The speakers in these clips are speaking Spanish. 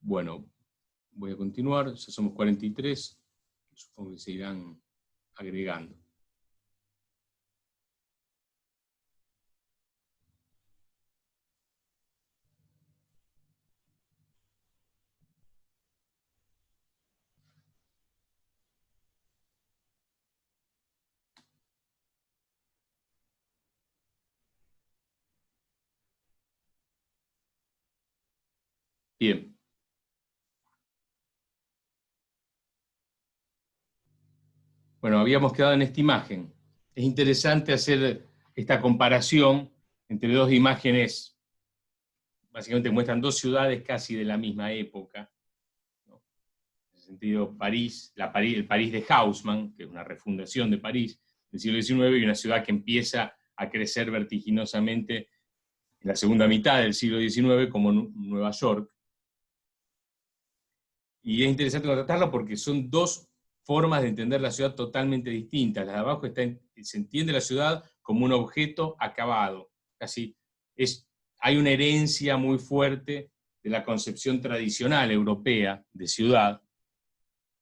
Bueno, voy a continuar, ya somos 43, supongo que se irán agregando. Bien. Bueno, habíamos quedado en esta imagen. Es interesante hacer esta comparación entre dos imágenes, básicamente muestran dos ciudades casi de la misma época, ¿no? En ese sentido, París, el París de Haussmann, que es una refundación de París del siglo XIX, y una ciudad que empieza a crecer vertiginosamente en la segunda mitad del siglo XIX, como Nueva York. Y es interesante contrastarla porque son dos formas de entender la ciudad totalmente distintas. La de abajo se entiende la ciudad como un objeto acabado. Casi hay una herencia muy fuerte de la concepción tradicional europea de ciudad,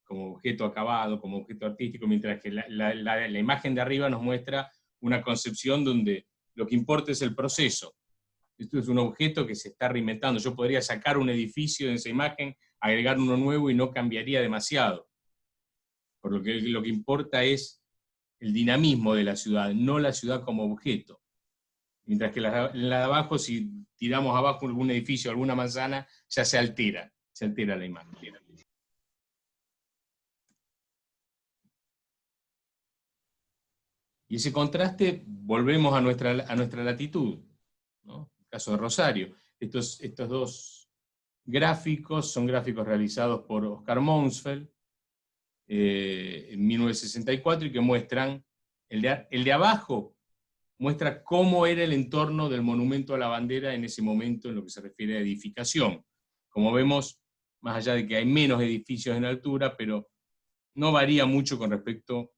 como objeto acabado, como objeto artístico, mientras que la imagen de arriba nos muestra una concepción donde lo que importa es el proceso. Esto es un objeto que se está reinventando. Yo podría sacar un edificio de esa imagen, agregar uno nuevo y no cambiaría demasiado. Por lo que importa es el dinamismo de la ciudad, no la ciudad como objeto. Mientras que la de abajo, si tiramos abajo algún edificio, alguna manzana, ya se altera la imagen. Y ese contraste, volvemos a nuestra latitud, ¿no? El caso de Rosario. Estos dos gráficos son gráficos realizados por Oscar Monsfeld en 1964 y que muestran, el de abajo muestra cómo era el entorno del monumento a la bandera en ese momento en lo que se refiere a edificación. Como vemos, más allá de que hay menos edificios en altura, pero no varía mucho con respecto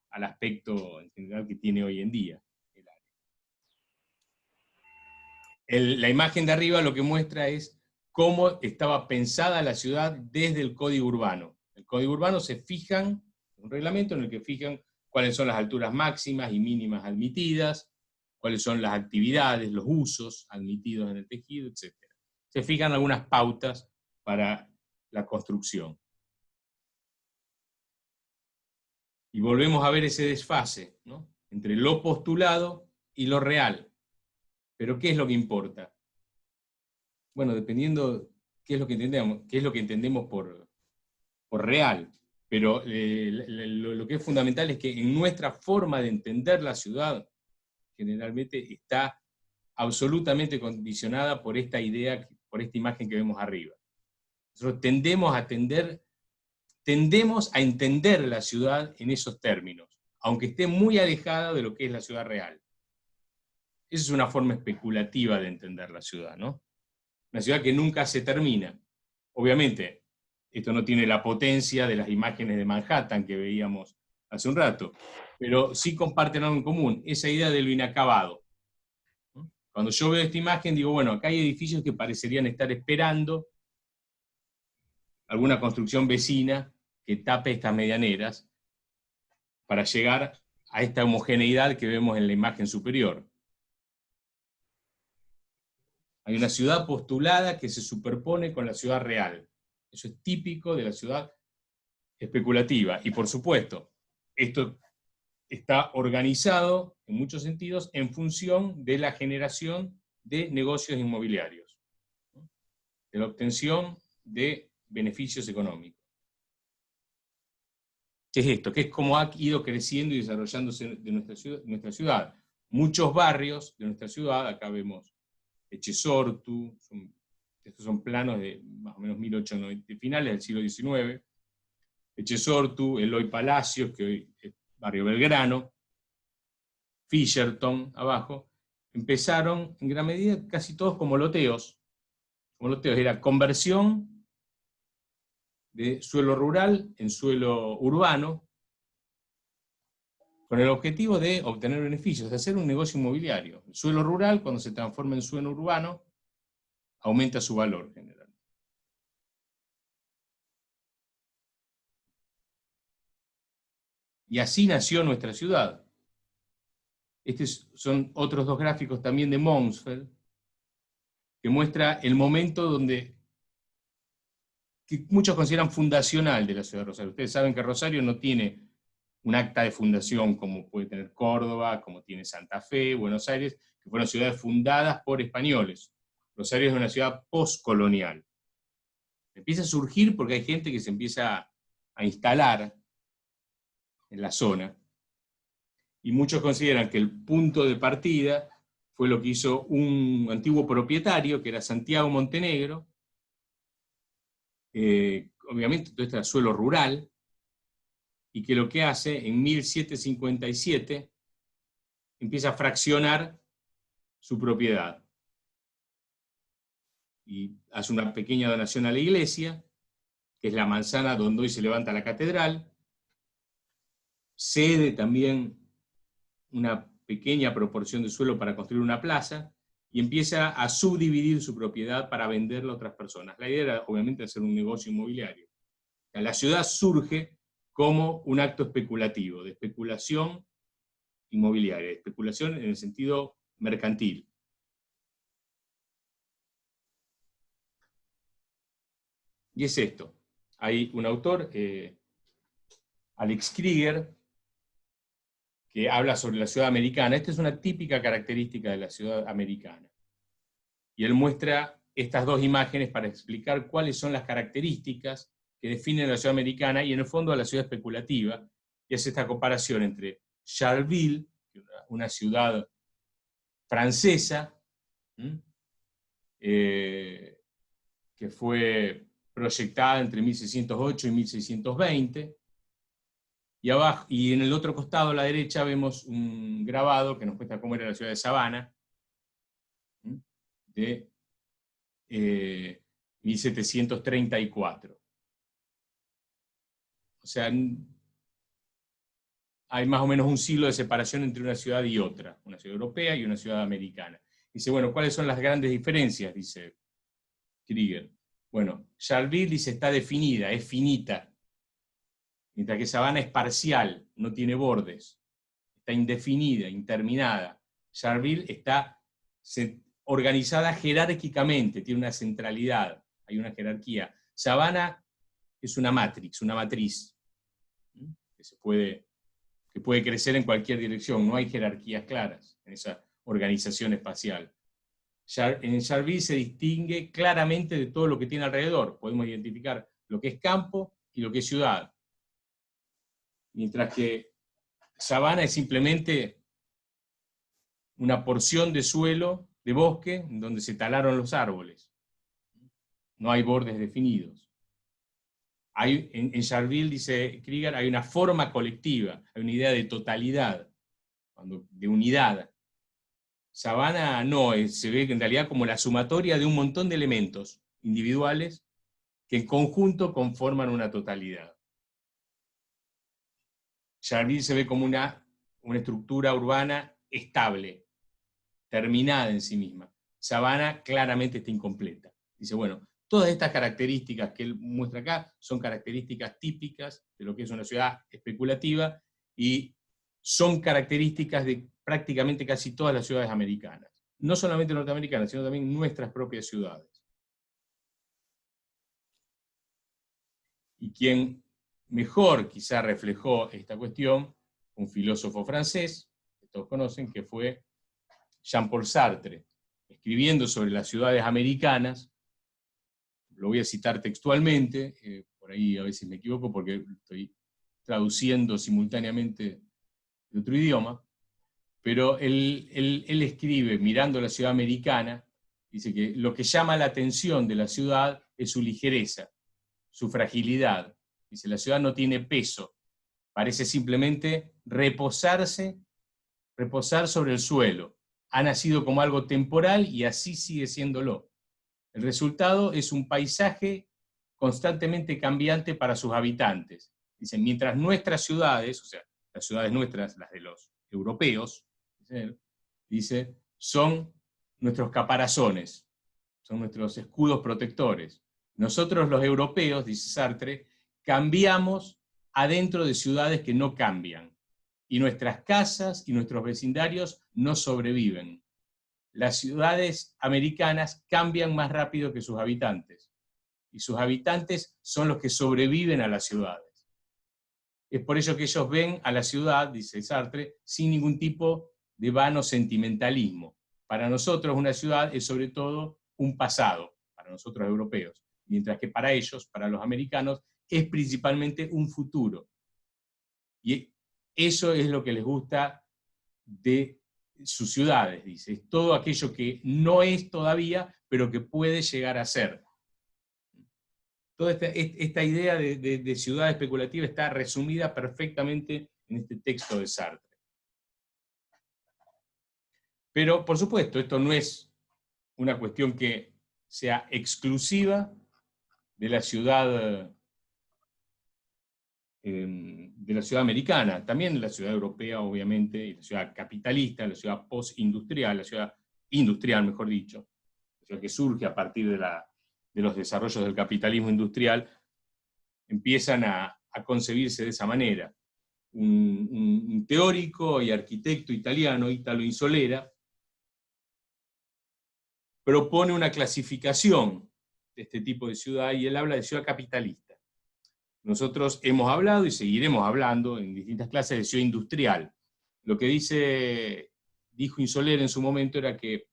al aspecto en general que tiene hoy en día el área. La imagen de arriba lo que muestra es cómo estaba pensada la ciudad desde el código urbano. El código urbano se fijan, un reglamento en el que fijan cuáles son las alturas máximas y mínimas admitidas, cuáles son las actividades, los usos admitidos en el tejido, etc. Se fijan algunas pautas para la construcción. Y volvemos a ver ese desfase, ¿no?, entre lo postulado y lo real. Pero ¿qué es lo que importa? Bueno, dependiendo qué es lo que entendemos por real. Pero lo que es fundamental es que en nuestra forma de entender la ciudad, generalmente está absolutamente condicionada por esta idea, por esta imagen que vemos arriba. Nosotros tendemos a entender la ciudad en esos términos, aunque esté muy alejada de lo que es la ciudad real. Esa es una forma especulativa de entender la ciudad, ¿no? Una ciudad que nunca se termina. Obviamente, esto no tiene la potencia de las imágenes de Manhattan que veíamos hace un rato, pero sí comparten algo en común, esa idea de lo inacabado. Cuando yo veo esta imagen digo, bueno, acá hay edificios que parecerían estar esperando alguna construcción vecina que tape estas medianeras para llegar a esta homogeneidad que vemos en la imagen superior. Hay una ciudad postulada que se superpone con la ciudad real. Eso es típico de la ciudad especulativa. Y por supuesto, esto está organizado en muchos sentidos en función de la generación de negocios inmobiliarios, ¿no?, de la obtención de beneficios económicos. ¿Qué es esto? ¿Qué es cómo ha ido creciendo y desarrollándose de nuestra ciudad? Muchos barrios de nuestra ciudad, acá vemos Echesortu, estos son planos de más o menos 1890, finales del siglo XIX, Echesortu, Eloy Palacios, que hoy es Barrio Belgrano, Fisherton, abajo, empezaron en gran medida casi todos como loteos. Como loteos era conversión de suelo rural en suelo urbano, con el objetivo de obtener beneficios, de hacer un negocio inmobiliario. El suelo rural, cuando se transforma en suelo urbano, aumenta su valor general. Y así nació nuestra ciudad. Estos son otros dos gráficos también de Monsfeld, que muestra el momento que muchos consideran fundacional de la ciudad de Rosario. Ustedes saben que Rosario no tiene un acta de fundación como puede tener Córdoba, como tiene Santa Fe, Buenos Aires, que fueron ciudades fundadas por españoles. Rosario es una ciudad postcolonial. Empieza a surgir porque hay gente que se empieza a instalar en la zona, y muchos consideran que el punto de partida fue lo que hizo un antiguo propietario, que era Santiago Montenegro. Obviamente todo esto era suelo rural, y que lo que hace en 1757 empieza a fraccionar su propiedad. Y hace una pequeña donación a la iglesia, que es la manzana donde hoy se levanta la catedral, cede también una pequeña proporción de suelo para construir una plaza, y empieza a subdividir su propiedad para venderla a otras personas. La idea era, obviamente, hacer un negocio inmobiliario. La ciudad surge como un acto especulativo, de especulación inmobiliaria, de especulación en el sentido mercantil. Y es esto. Hay un autor, Alex Krieger, que habla sobre la ciudad americana. Esta es una típica característica de la ciudad americana. Y él muestra estas dos imágenes para explicar cuáles son las características que definen la ciudad americana y en el fondo a la ciudad especulativa, y hace esta comparación entre Charleville, una ciudad francesa, que fue proyectada entre 1608 y 1620, y en el otro costado, a la derecha, vemos un grabado que nos muestra cómo era la ciudad de Savannah, de 1734. O sea, hay más o menos un siglo de separación entre una ciudad y otra, una ciudad europea y una ciudad americana. Dice, bueno, ¿cuáles son las grandes diferencias? Dice Krieger. Bueno, Charleville dice está definida, es finita, mientras que Savannah es parcial, no tiene bordes, está indefinida, interminada. Charleville está organizada jerárquicamente, tiene una centralidad, hay una jerarquía. Savannah es una matriz, que puede crecer en cualquier dirección, no hay jerarquías claras en esa organización espacial. En Charleville se distingue claramente de todo lo que tiene alrededor, podemos identificar lo que es campo y lo que es ciudad. Mientras que Savannah es simplemente una porción de suelo, de bosque, donde se talaron los árboles. No hay bordes definidos. En Charleville, dice Krieger, hay una forma colectiva, hay una idea de totalidad, de unidad. Savannah no, se ve en realidad como la sumatoria de un montón de elementos individuales que en conjunto conforman una totalidad. Charleville se ve como una estructura urbana estable, terminada en sí misma. Savannah claramente está incompleta. Dice, bueno, todas estas características que él muestra acá son características típicas de lo que es una ciudad especulativa y son características de prácticamente casi todas las ciudades americanas. No solamente norteamericanas, sino también nuestras propias ciudades. Y quien mejor quizá reflejó esta cuestión, un filósofo francés, que todos conocen, que fue Jean-Paul Sartre, escribiendo sobre las ciudades americanas. Lo voy a citar textualmente, por ahí a veces me equivoco porque estoy traduciendo simultáneamente de otro idioma, pero él escribe, mirando la ciudad americana, dice que lo que llama la atención de la ciudad es su ligereza, su fragilidad. Dice, la ciudad no tiene peso, parece simplemente reposar sobre el suelo. Ha nacido como algo temporal y así sigue siéndolo. El resultado es un paisaje constantemente cambiante para sus habitantes. Dicen, mientras nuestras ciudades, o sea, las ciudades nuestras, las de los europeos, dice, son nuestros caparazones, son nuestros escudos protectores. Nosotros los europeos, dice Sartre, cambiamos adentro de ciudades que no cambian. Y nuestras casas y nuestros vecindarios no sobreviven. Las ciudades americanas cambian más rápido que sus habitantes. Y sus habitantes son los que sobreviven a las ciudades. Es por ello que ellos ven a la ciudad, dice Sartre, sin ningún tipo de vano sentimentalismo. Para nosotros una ciudad es sobre todo un pasado, para nosotros europeos, mientras que para ellos, para los americanos, es principalmente un futuro. Y eso es lo que les gusta de sus ciudades, dice. Es todo aquello que no es todavía, pero que puede llegar a ser. Toda esta idea de ciudad especulativa está resumida perfectamente en este texto de Sartre. Pero, por supuesto, esto no es una cuestión que sea exclusiva de la ciudad americana, también de la ciudad europea, obviamente, y la ciudad capitalista, la ciudad postindustrial, la ciudad industrial, mejor dicho, la ciudad que surge a partir de los desarrollos del capitalismo industrial, empiezan a concebirse de esa manera. Un teórico y arquitecto italiano, Italo Insolera, propone una clasificación de este tipo de ciudad, y él habla de ciudad capitalista. Nosotros hemos hablado y seguiremos hablando en distintas clases de ciudad industrial. Lo que dijo Insolera en su momento era que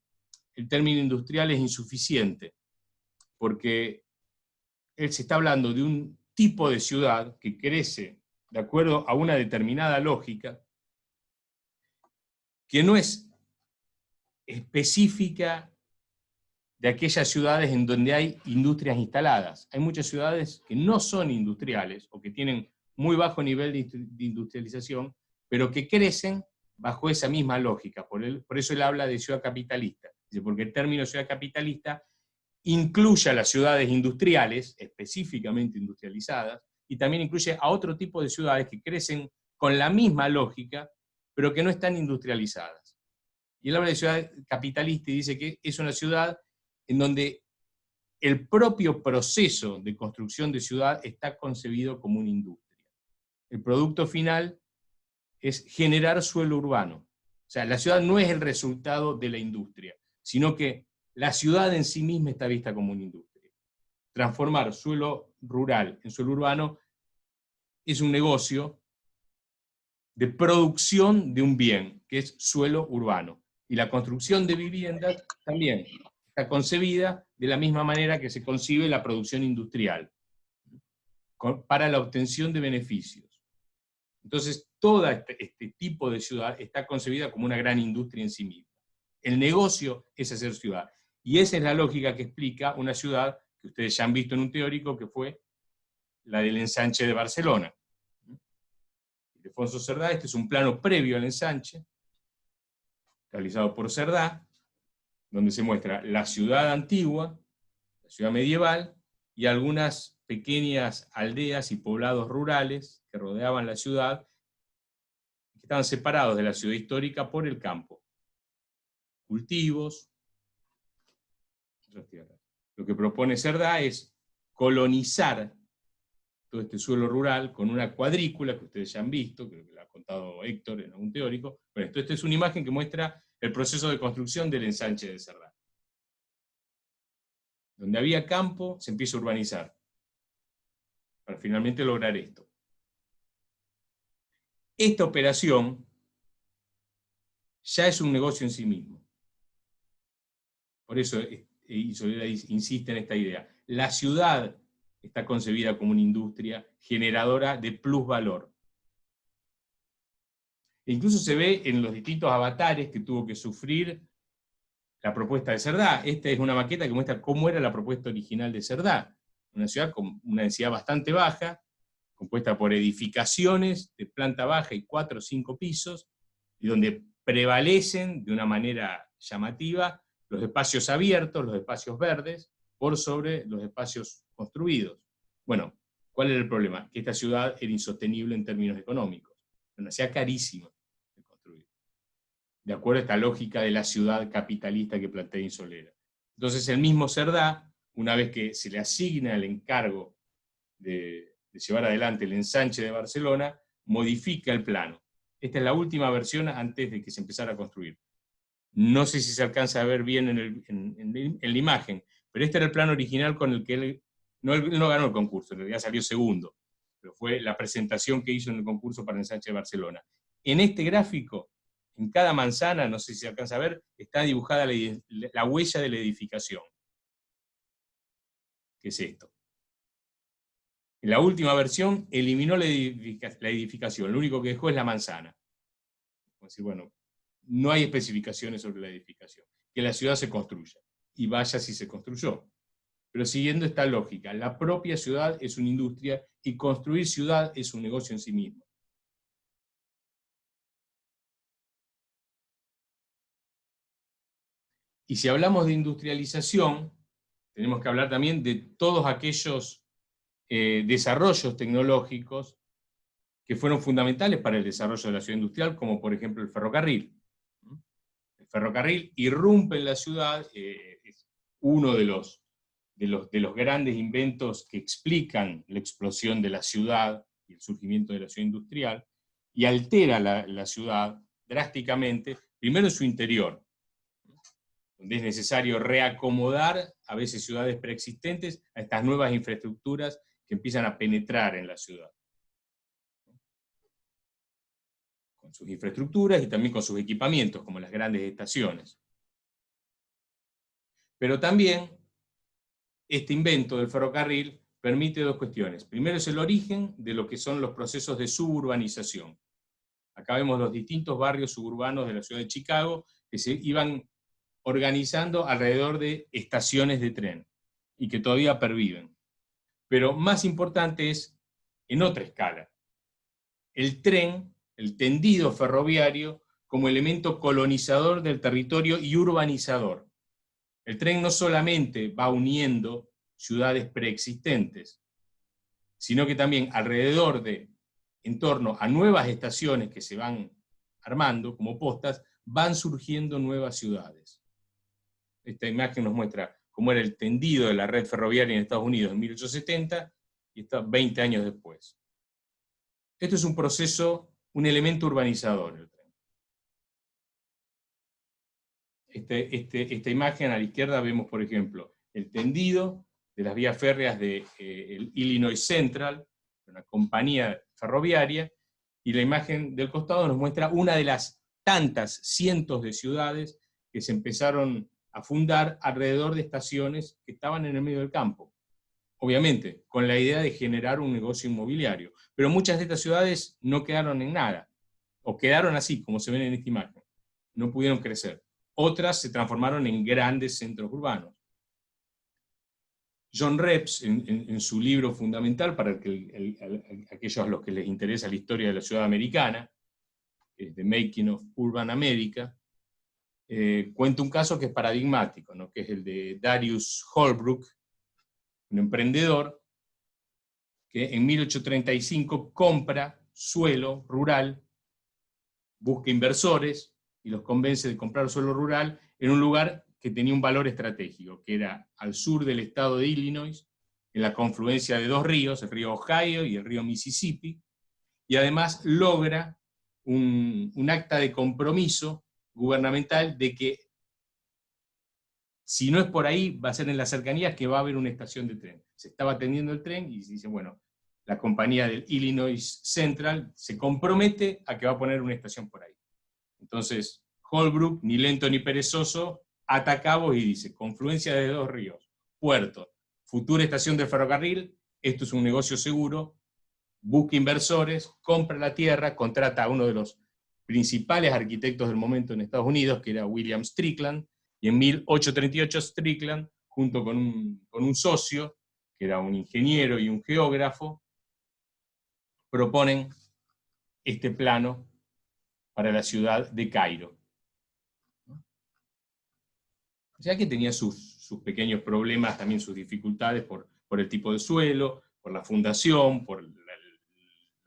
el término industrial es insuficiente, porque él se está hablando de un tipo de ciudad que crece de acuerdo a una determinada lógica, que no es específica de aquellas ciudades en donde hay industrias instaladas. Hay muchas ciudades que no son industriales o que tienen muy bajo nivel de industrialización, pero que crecen bajo esa misma lógica. Por eso él habla de ciudad capitalista, porque el término ciudad capitalista incluye a las ciudades industriales, específicamente industrializadas, y también incluye a otro tipo de ciudades que crecen con la misma lógica, pero que no están industrializadas. Y él habla de ciudad capitalista y dice que es una ciudad en donde el propio proceso de construcción de ciudad está concebido como una industria. El producto final es generar suelo urbano. O sea, la ciudad no es el resultado de la industria, sino que la ciudad en sí misma está vista como una industria. Transformar suelo rural en suelo urbano es un negocio de producción de un bien, que es suelo urbano. Y la construcción de viviendas también está concebida de la misma manera que se concibe la producción industrial, para la obtención de beneficios. Entonces, todo este tipo de ciudad está concebida como una gran industria en sí misma. El negocio es hacer ciudad. Y esa es la lógica que explica una ciudad que ustedes ya han visto en un teórico, que fue la del ensanche de Barcelona. Ildefonso Cerdá, este es un plano previo al ensanche, realizado por Cerdá, donde se muestra la ciudad antigua, la ciudad medieval, y algunas pequeñas aldeas y poblados rurales que rodeaban la ciudad, que estaban separados de la ciudad histórica por el campo. Cultivos, otras tierras. Lo que propone Cerdá es colonizar todo este suelo rural con una cuadrícula que ustedes ya han visto, creo que la ha contado Héctor en algún teórico. Bueno, esta es una imagen que muestra el proceso de construcción del ensanche de Cerdá. Donde había campo, se empieza a urbanizar, para finalmente lograr esto. Esta operación ya es un negocio en sí mismo. Por eso Isolera insiste en esta idea. La ciudad está concebida como una industria generadora de plusvalor. E incluso se ve en los distintos avatares que tuvo que sufrir la propuesta de Cerdá. Esta es una maqueta que muestra cómo era la propuesta original de Cerdá. Una ciudad con una densidad bastante baja, compuesta por edificaciones de planta baja y 4 o 5 pisos, y donde prevalecen de una manera llamativa los espacios abiertos, los espacios verdes, por sobre los espacios construidos. Bueno, ¿cuál era el problema? Que esta ciudad era insostenible en términos económicos. Una ciudad carísima de construir, de acuerdo a esta lógica de la ciudad capitalista que plantea Insolera. Entonces el mismo Cerdá, una vez que se le asigna el encargo de de llevar adelante el ensanche de Barcelona, modifica el plano. Esta es la última versión antes de que se empezara a construir. No sé si se alcanza a ver bien en la imagen, pero este era el plano original con el que él no ganó el concurso, en realidad salió segundo, pero fue la presentación que hizo en el concurso para el ensanche de Barcelona. En este gráfico, en cada manzana, no sé si se alcanza a ver, está dibujada la huella de la edificación. ¿Qué es esto? En la última versión eliminó la edificación, lo único que dejó es la manzana. Es decir, bueno, no hay especificaciones sobre la edificación, que la ciudad se construya, y vaya si se construyó. Pero siguiendo esta lógica, la propia ciudad es una industria y construir ciudad es un negocio en sí mismo. Y si hablamos de industrialización, tenemos que hablar también de todos aquellos desarrollos tecnológicos que fueron fundamentales para el desarrollo de la ciudad industrial, como por ejemplo el ferrocarril. El ferrocarril irrumpe en la ciudad, es uno de los grandes inventos que explican la explosión de la ciudad y el surgimiento de la ciudad industrial, y altera la ciudad drásticamente, primero en su interior, donde es necesario reacomodar a veces ciudades preexistentes a estas nuevas infraestructuras que empiezan a penetrar en la ciudad. Con sus infraestructuras y también con sus equipamientos, como las grandes estaciones. Pero también este invento del ferrocarril permite dos cuestiones. Primero es el origen de lo que son los procesos de suburbanización. Acá vemos los distintos barrios suburbanos de la ciudad de Chicago que se iban organizando alrededor de estaciones de tren y que todavía perviven. Pero más importante es en otra escala. El tren, el tendido ferroviario, como elemento colonizador del territorio y urbanizador. El tren no solamente va uniendo ciudades preexistentes, sino que también alrededor en torno a nuevas estaciones que se van armando como postas, van surgiendo nuevas ciudades. Esta imagen nos muestra cómo era el tendido de la red ferroviaria en Estados Unidos en 1870 y está 20 años después. Esto es un proceso, un elemento urbanizador. El tren. Esta imagen a la izquierda vemos, por ejemplo, el tendido de las vías férreas de el Illinois Central, una compañía ferroviaria, y la imagen del costado nos muestra una de las tantas cientos de ciudades que se empezaron a fundar alrededor de estaciones que estaban en el medio del campo. Obviamente, con la idea de generar un negocio inmobiliario. Pero muchas de estas ciudades no quedaron en nada, o quedaron así, como se ven en esta imagen. No pudieron crecer. Otras se transformaron en grandes centros urbanos. John Rebs, en su libro fundamental, para aquellos a los que les interesa la historia de la ciudad americana, The Making of Urban America, cuenta un caso que es paradigmático, ¿no? Que es el de Darius Holbrook, un emprendedor que en 1835 compra suelo rural, busca inversores y los convence de comprar suelo rural en un lugar que tenía un valor estratégico, que era al sur del estado de Illinois, en la confluencia de dos ríos, el río Ohio y el río Mississippi, y además logra un acta de compromiso gubernamental de que si no es por ahí, va a ser en las cercanías que va a haber una estación de tren. Se estaba atendiendo el tren y dice, bueno, la compañía del Illinois Central se compromete a que va a poner una estación por ahí. Entonces, Holbrook, ni lento ni perezoso, ata a cabos y dice, confluencia de dos ríos, puerto, futura estación de ferrocarril, esto es un negocio seguro, busca inversores, compra la tierra, contrata a uno de los principales arquitectos del momento en Estados Unidos, que era William Strickland, y en 1838 Strickland, junto con un socio, que era un ingeniero y un geógrafo, proponen este plano para la ciudad de Cairo. O sea que tenía sus pequeños problemas, también sus dificultades por el tipo de suelo, por la fundación, por la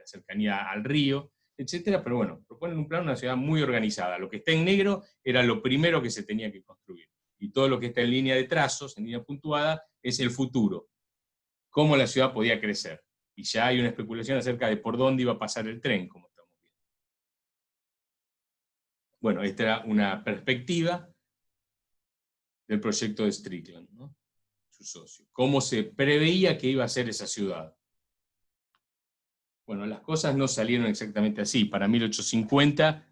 cercanía al río, etc. Pero bueno, proponen un plano de una ciudad muy organizada. Lo que está en negro era lo primero que se tenía que construir. Y todo lo que está en línea de trazos, en línea puntuada, es el futuro. Cómo la ciudad podía crecer. y ya hay una especulación acerca de por dónde iba a pasar el tren, como estamos viendo. Bueno, esta era una perspectiva del proyecto de Strickland, ¿no? Su socio. ¿Cómo se preveía que iba a ser esa ciudad? Bueno, las cosas no salieron exactamente así. Para 1850,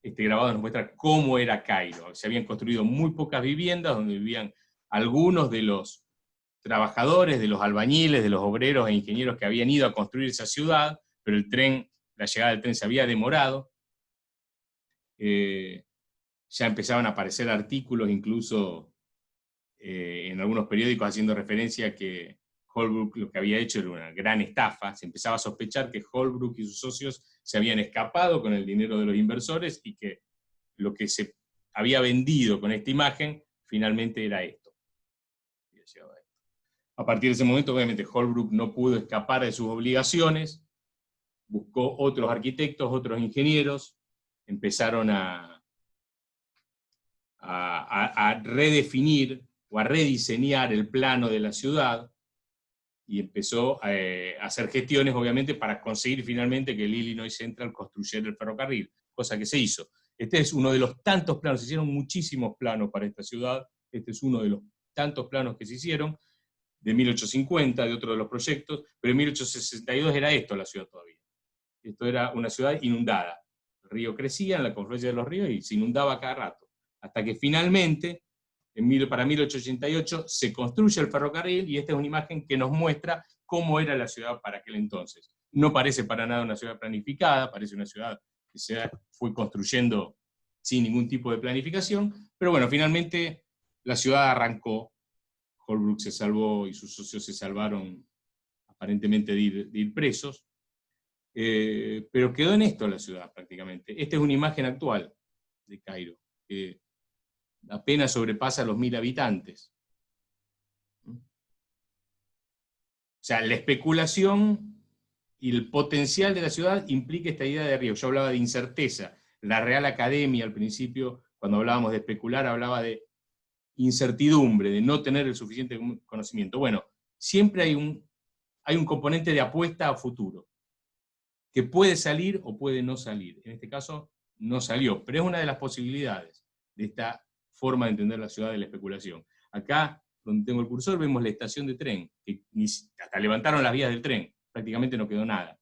este grabado nos muestra cómo era Cairo. Se habían construido muy pocas viviendas, donde vivían algunos de los trabajadores, de los albañiles, de los obreros e ingenieros que habían ido a construir esa ciudad, pero el tren, la llegada del tren se había demorado. Ya empezaban a aparecer artículos, incluso en algunos periódicos, haciendo referencia a que Holbrook lo que había hecho era una gran estafa. Se empezaba a sospechar que Holbrook y sus socios se habían escapado con el dinero de los inversores y que lo que se había vendido con esta imagen finalmente era esto. A partir de ese momento, obviamente, Holbrook no pudo escapar de sus obligaciones, buscó otros arquitectos, otros ingenieros, empezaron a redefinir o a rediseñar el plano de la ciudad, y empezó a hacer gestiones, obviamente, para conseguir finalmente que el Illinois Central construyera el ferrocarril, cosa que se hizo. Este es uno de los tantos planos, se hicieron muchísimos planos para esta ciudad, este es uno de los tantos planos que se hicieron, de 1850, de otro de los proyectos, pero en 1862 era esto la ciudad todavía. Esto era una ciudad inundada. El río crecía en la confluencia de los ríos y se inundaba cada rato. Hasta que finalmente, para 1888, se construye el ferrocarril, y esta es una imagen que nos muestra cómo era la ciudad para aquel entonces. No parece para nada una ciudad planificada, parece una ciudad que se fue construyendo sin ningún tipo de planificación, pero bueno, finalmente la ciudad arrancó. Holbrook se salvó y sus socios se salvaron aparentemente de ir presos, pero quedó en esto la ciudad prácticamente. Esta es una imagen actual de Cairo, que apenas sobrepasa los 1000 habitantes. O sea, la especulación y el potencial de la ciudad implica esta idea de arriba. Yo hablaba de incerteza. La Real Academia al principio, cuando hablábamos de especular, hablaba de incertidumbre, de no tener el suficiente conocimiento. Bueno, siempre hay un componente de apuesta a futuro, que puede salir o puede no salir. En este caso, no salió, pero es una de las posibilidades de esta forma de entender la ciudad de la especulación. Acá, donde tengo el cursor, vemos la estación de tren, que hasta levantaron las vías del tren, prácticamente no quedó nada.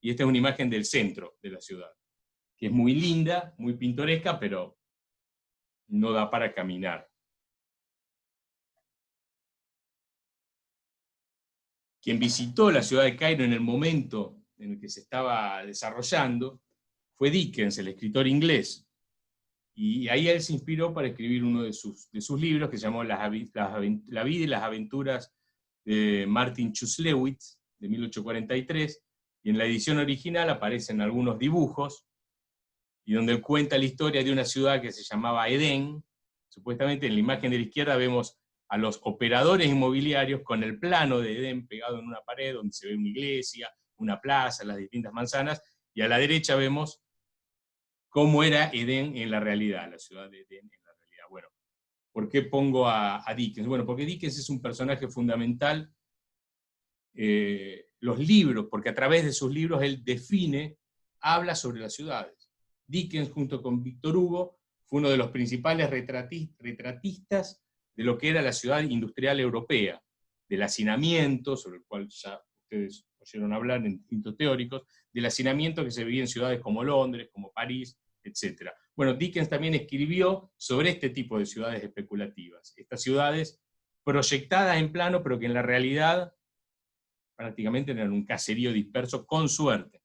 Y esta es una imagen del centro de la ciudad, que es muy linda, muy pintoresca, pero no da para caminar. Quien visitó la ciudad de Cairo en el momento en el que se estaba desarrollando fue Dickens, el escritor inglés. Y ahí él se inspiró para escribir uno de sus libros, que se llamó La vida y las aventuras de Martin Chuzzlewit, de 1843, y en la edición original aparecen algunos dibujos, y donde él cuenta la historia de una ciudad que se llamaba Edén. Supuestamente en la imagen de la izquierda vemos a los operadores inmobiliarios con el plano de Edén pegado en una pared, donde se ve una iglesia, una plaza, las distintas manzanas, y a la derecha vemos cómo era Edén en la realidad, la ciudad de Edén en la realidad. Bueno, ¿por qué pongo a Dickens? Bueno, porque Dickens es un personaje fundamental. Los libros, porque a través de sus libros él habla sobre las ciudades. Dickens, junto con Víctor Hugo, fue uno de los principales retratistas de lo que era la ciudad industrial europea, del hacinamiento, sobre el cual ya ustedes oyeron hablar en distintos teóricos, del hacinamiento que se vivía en ciudades como Londres, como París, etc. Bueno, Dickens también escribió sobre este tipo de ciudades especulativas, estas ciudades proyectadas en plano, pero que en la realidad prácticamente eran un caserío disperso con suerte.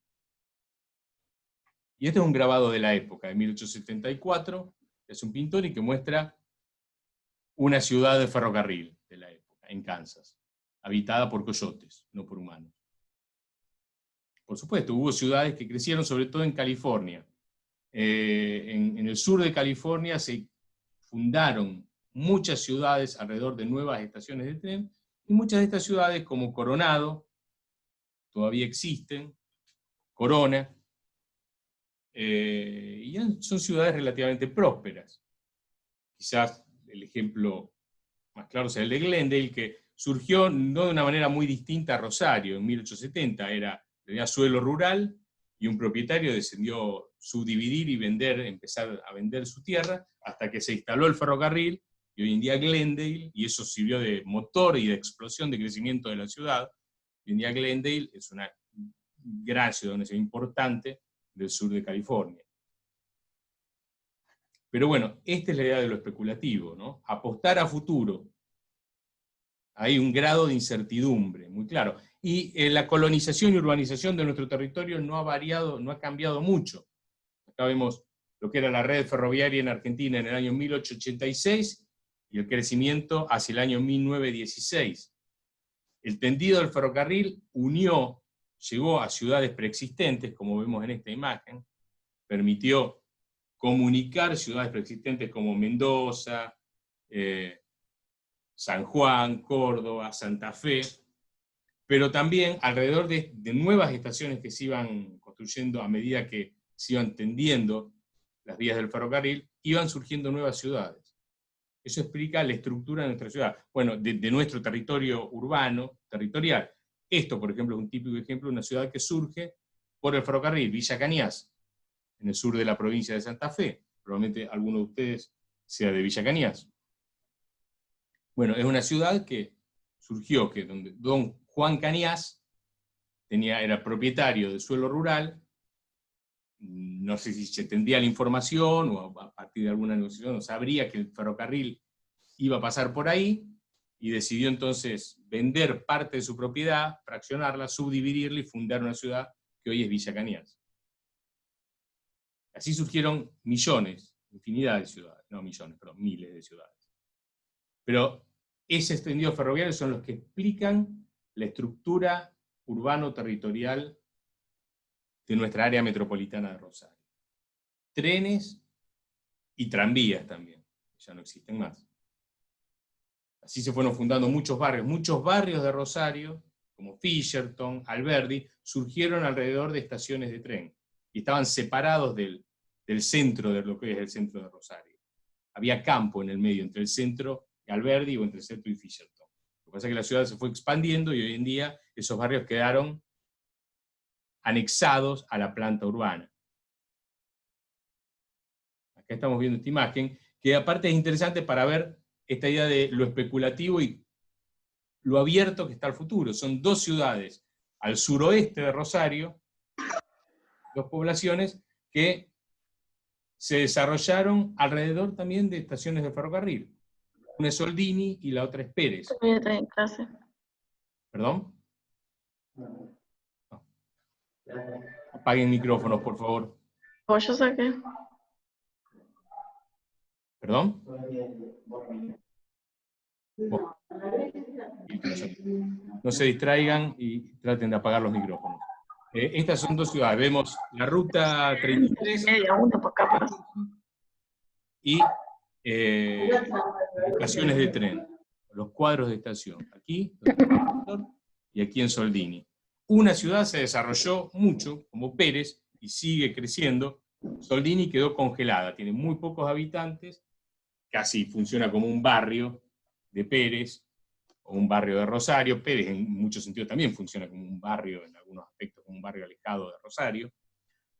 Y este es un grabado de la época, de 1874, es un pintor y que muestra una ciudad de ferrocarril de la época, en Kansas, habitada por coyotes, no por humanos. Por supuesto, hubo ciudades que crecieron, sobre todo en California. En el sur de California se fundaron muchas ciudades alrededor de nuevas estaciones de tren, y muchas de estas ciudades, como Coronado, todavía existen, Corona, y son ciudades relativamente prósperas. Quizás el ejemplo más claro sea el de Glendale, que surgió no de una manera muy distinta a Rosario. En 1870 tenía suelo rural y un propietario decidió subdividir y empezar a vender su tierra, hasta que se instaló el ferrocarril, y hoy en día Glendale, y eso sirvió de motor y de explosión de crecimiento de la ciudad. Hoy en día Glendale es una gran ciudad, una ciudad importante del sur de California. Pero bueno, esta es la idea de lo especulativo, ¿no? Apostar a futuro. Hay un grado de incertidumbre, muy claro. Y la colonización y urbanización de nuestro territorio no ha variado, no ha cambiado mucho. Acá vemos lo que era la red ferroviaria en Argentina en el año 1886 y el crecimiento hacia el año 1916. El tendido del ferrocarril llegó a ciudades preexistentes, como vemos en esta imagen, permitió comunicar ciudades preexistentes como Mendoza, San Juan, Córdoba, Santa Fe, pero también alrededor de nuevas estaciones que se iban construyendo a medida que se iban tendiendo las vías del ferrocarril, iban surgiendo nuevas ciudades. Eso explica la estructura de nuestra ciudad. Bueno, de nuestro territorio urbano, territorial. Esto, por ejemplo, es un típico ejemplo de una ciudad que surge por el ferrocarril, Villa Cañas, en el sur de la provincia de Santa Fe. Probablemente alguno de ustedes sea de Villa Cañas. Bueno, es una ciudad que surgió, donde don Juan Cañas era propietario de suelo rural. No sé si se tendría la información o a partir de alguna negociación, no sabría que el ferrocarril iba a pasar por ahí, y decidió entonces vender parte de su propiedad, fraccionarla, subdividirla y fundar una ciudad que hoy es Villa Cañas. Así surgieron infinidad de ciudades, no millones, pero miles de ciudades. Pero esos tendidos ferroviarios son los que explican la estructura urbano-territorial de nuestra área metropolitana de Rosario. Trenes y tranvías también, ya no existen más. Así se fueron fundando muchos barrios de Rosario, como Fisherton, Alberdi, surgieron alrededor de estaciones de tren, y estaban separados del centro de lo que es el centro de Rosario. Había campo en el medio, entre el centro y Alberdi, o entre el centro y Fisherton. Lo que pasa es que la ciudad se fue expandiendo, y hoy en día esos barrios quedaron anexados a la planta urbana. Acá estamos viendo esta imagen, que aparte es interesante para ver esta idea de lo especulativo y lo abierto que está el futuro. Son dos ciudades al suroeste de Rosario, dos poblaciones que se desarrollaron alrededor también de estaciones de ferrocarril. Una es Soldini y la otra es Pérez. En clase. ¿Perdón? No. Apaguen micrófonos, por favor. Pues yo saqué. ¿Perdón? No se distraigan y traten de apagar los micrófonos. Estas son dos ciudades. Vemos la ruta 33 y estaciones de tren, los cuadros de estación. Aquí y aquí en Soldini. Una ciudad se desarrolló mucho, como Pérez, y sigue creciendo. Soldini quedó congelada, tiene muy pocos habitantes, casi funciona como un barrio de Pérez, o un barrio de Rosario. Pérez en muchos sentidos también funciona como un barrio, en algunos aspectos como un barrio alejado de Rosario,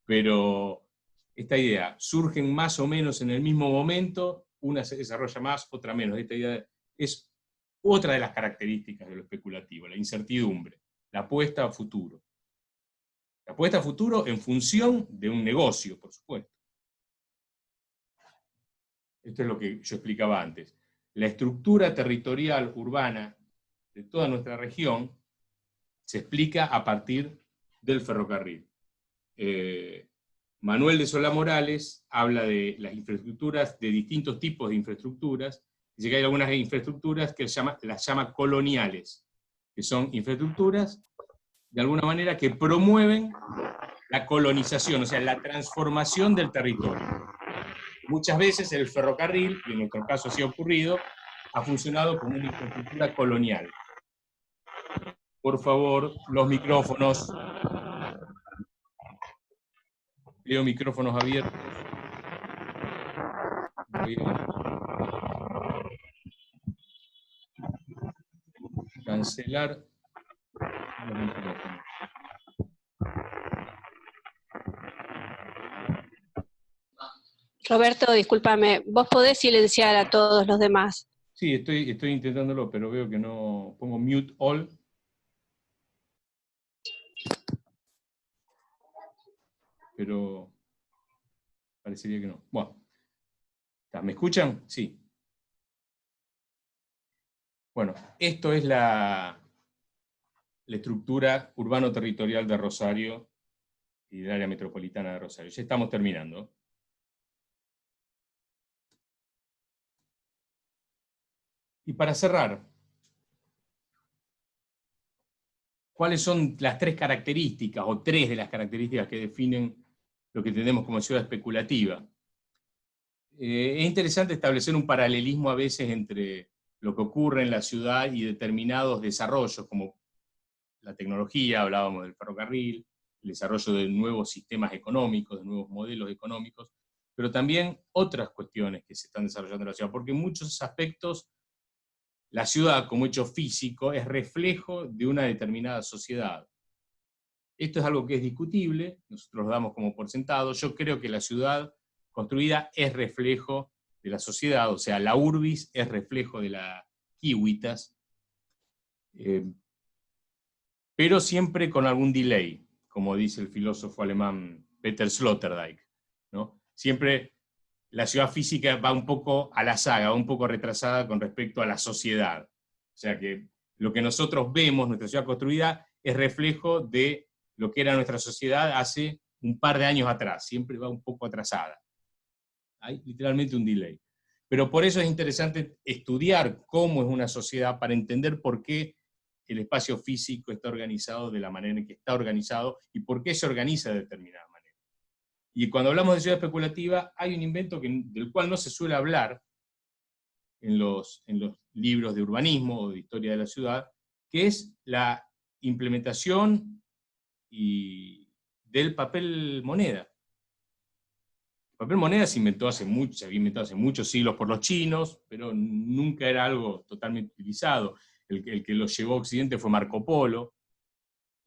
pero esta idea, surgen más o menos en el mismo momento, una se desarrolla más, otra menos. Esta idea es otra de las características de lo especulativo, la incertidumbre, la apuesta a futuro. La apuesta a futuro en función de un negocio, por supuesto. Esto es lo que yo explicaba antes. La estructura territorial urbana de toda nuestra región se explica a partir del ferrocarril. Manuel de Solá Morales habla de las infraestructuras, de distintos tipos de infraestructuras. Dice que hay algunas infraestructuras que las llama coloniales, que son infraestructuras, de alguna manera, que promueven la colonización, o sea, la transformación del territorio. Muchas veces el ferrocarril, y en nuestro caso así ha ocurrido, ha funcionado como una infraestructura colonial. Por favor, los micrófonos. Veo micrófonos abiertos. cancelar. Roberto, discúlpame, vos podés silenciar a todos los demás. Sí, estoy intentándolo, pero veo que no. Pongo mute all. Pero parecería que no. Bueno. ¿Me escuchan? Sí. Bueno, esto es la estructura urbano-territorial de Rosario y del área metropolitana de Rosario. Ya estamos terminando. Y para cerrar, ¿cuáles son las tres características, o tres de las características que definen lo que tenemos como ciudad especulativa? Es interesante establecer un paralelismo a veces entre lo que ocurre en la ciudad y determinados desarrollos, como la tecnología, hablábamos del ferrocarril, el desarrollo de nuevos sistemas económicos, de nuevos modelos económicos, pero también otras cuestiones que se están desarrollando en la ciudad, porque en muchos aspectos la ciudad como hecho físico es reflejo de una determinada sociedad. Esto es algo que es discutible, nosotros lo damos como por sentado. Yo creo que la ciudad construida es reflejo de la sociedad, o sea, la urbis es reflejo de la civitas, pero siempre con algún delay, como dice el filósofo alemán Peter Sloterdijk, ¿no? Siempre la ciudad física va un poco a la saga, va un poco retrasada con respecto a la sociedad. O sea que lo que nosotros vemos, nuestra ciudad construida, es reflejo de lo que era nuestra sociedad hace un par de años atrás, siempre va un poco atrasada. Hay literalmente un delay. Pero por eso es interesante estudiar cómo es una sociedad para entender por qué el espacio físico está organizado de la manera en que está organizado y por qué se organiza de determinada manera. Y cuando hablamos de ciudad especulativa, hay un invento del cual no se suele hablar en los libros de urbanismo o de historia de la ciudad, que es la implementación del papel moneda. El papel moneda se había inventado hace muchos siglos por los chinos, pero nunca era algo totalmente utilizado. El que lo llevó a Occidente fue Marco Polo,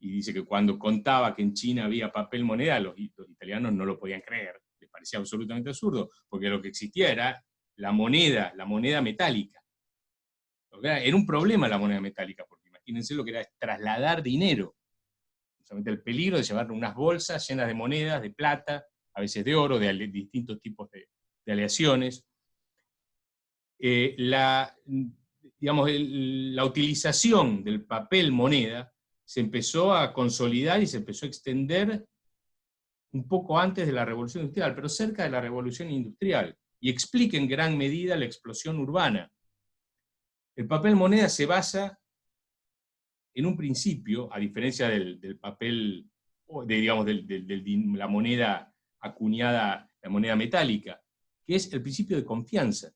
y dice que cuando contaba que en China había papel moneda, los italianos no lo podían creer, les parecía absolutamente absurdo, porque lo que existía era la moneda metálica. Era un problema la moneda metálica, porque imagínense lo que era trasladar dinero. Solamente el peligro de llevar unas bolsas llenas de monedas, de plata, a veces de oro, de distintos tipos de aleaciones. La utilización del papel moneda se empezó a consolidar y se empezó a extender un poco antes de la Revolución Industrial, pero cerca de la Revolución Industrial, y explica en gran medida la explosión urbana. El papel moneda se basa en un principio, a diferencia del papel, de la moneda acuñada, la moneda metálica, que es el principio de confianza.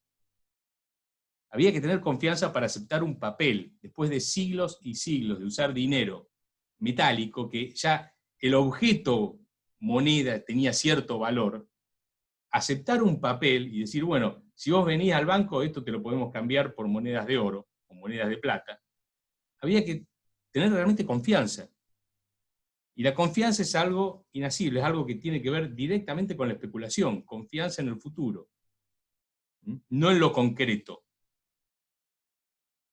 Había que tener confianza para aceptar un papel, después de siglos y siglos de usar dinero metálico, que ya el objeto moneda tenía cierto valor. Aceptar un papel y decir, bueno, si vos venís al banco, esto te lo podemos cambiar por monedas de oro o monedas de plata. Había que tener realmente confianza. Y la confianza es algo inacible, es algo que tiene que ver directamente con la especulación, confianza en el futuro, no en lo concreto.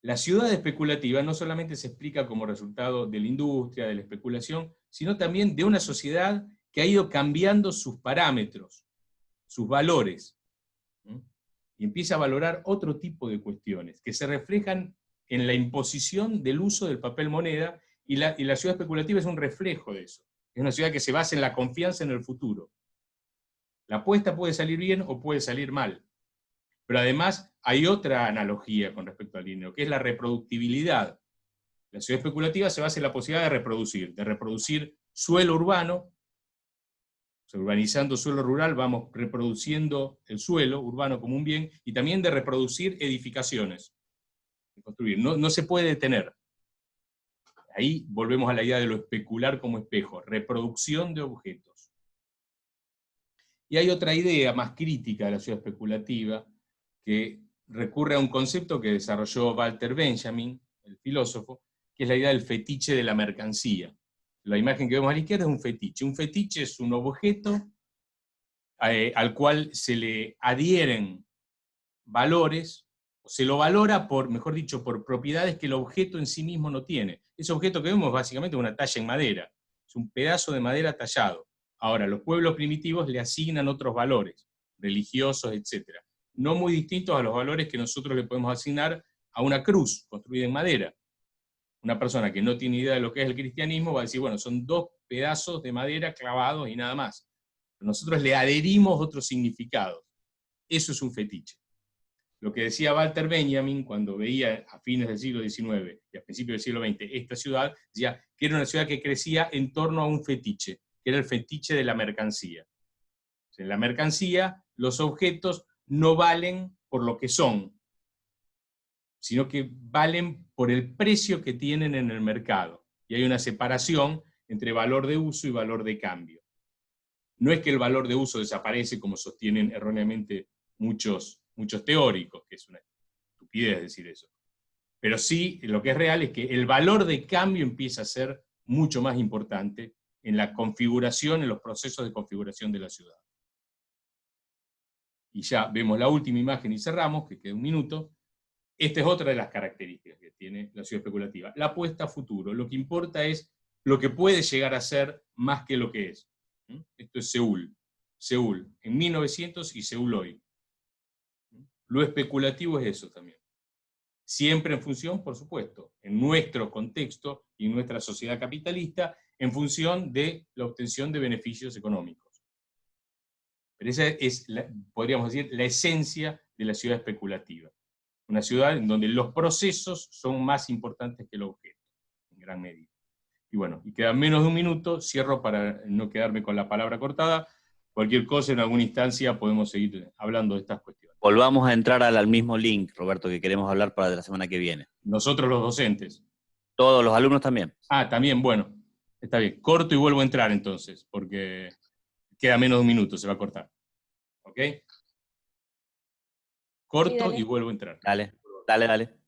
La ciudad especulativa no solamente se explica como resultado de la industria, de la especulación, sino también de una sociedad que ha ido cambiando sus parámetros, sus valores, y empieza a valorar otro tipo de cuestiones, que se reflejan en la imposición del uso del papel moneda, y la ciudad especulativa es un reflejo de eso. Es una ciudad que se basa en la confianza en el futuro. La apuesta puede salir bien o puede salir mal. Pero además hay otra analogía con respecto al dinero, que es la reproductibilidad. La ciudad especulativa se basa en la posibilidad de reproducir suelo urbano. O sea, urbanizando suelo rural vamos reproduciendo el suelo urbano como un bien, y también de reproducir edificaciones, de construir. No se puede detener. Ahí volvemos a la idea de lo especular como espejo, reproducción de objetos. Y hay otra idea más crítica de la ciudad especulativa, que recurre a un concepto que desarrolló Walter Benjamin, el filósofo, que es la idea del fetiche de la mercancía. La imagen que vemos a la izquierda es un fetiche. Un fetiche es un objeto al cual se le adhieren valores, o se lo valora por, mejor dicho, por propiedades que el objeto en sí mismo no tiene. Ese objeto que vemos básicamente es una talla en madera, es un pedazo de madera tallado. Ahora, los pueblos primitivos le asignan otros valores, religiosos, etc., no muy distintos a los valores que nosotros le podemos asignar a una cruz construida en madera. Una persona que no tiene idea de lo que es el cristianismo va a decir, bueno, son dos pedazos de madera clavados y nada más. Pero nosotros le adherimos otros significados. Eso es un fetiche. Lo que decía Walter Benjamin cuando veía a fines del siglo XIX y a principios del siglo XX esta ciudad, decía que era una ciudad que crecía en torno a un fetiche, que era el fetiche de la mercancía. O sea, en la mercancía, los objetos no valen por lo que son, sino que valen por el precio que tienen en el mercado. Y hay una separación entre valor de uso y valor de cambio. No es que el valor de uso desaparece, como sostienen erróneamente muchos teóricos, que es una estupidez decir eso. Pero sí, lo que es real es que el valor de cambio empieza a ser mucho más importante en la configuración, en los procesos de configuración de la ciudad. Y ya vemos la última imagen y cerramos, que queda un minuto. Esta es otra de las características que tiene la ciudad especulativa. La apuesta a futuro. Lo que importa es lo que puede llegar a ser más que lo que es. Esto es Seúl. Seúl en 1900 y Seúl hoy. Lo especulativo es eso también. Siempre en función, por supuesto, en nuestro contexto y en nuestra sociedad capitalista, en función de la obtención de beneficios económicos. Pero esa es, podríamos decir, la esencia de la ciudad especulativa. Una ciudad en donde los procesos son más importantes que el objeto, en gran medida. Y bueno, y queda menos de un minuto, cierro para no quedarme con la palabra cortada. Cualquier cosa, en alguna instancia, podemos seguir hablando de estas cuestiones. Volvamos a entrar al mismo link, Roberto, que queremos hablar para la semana que viene. Nosotros los docentes. Todos los alumnos también. Ah, también, bueno, está bien. Corto y vuelvo a entrar entonces, porque queda menos de un minuto, se va a cortar. ¿Ok? Corto Sí, y vuelvo a entrar. Dale, dale, dale.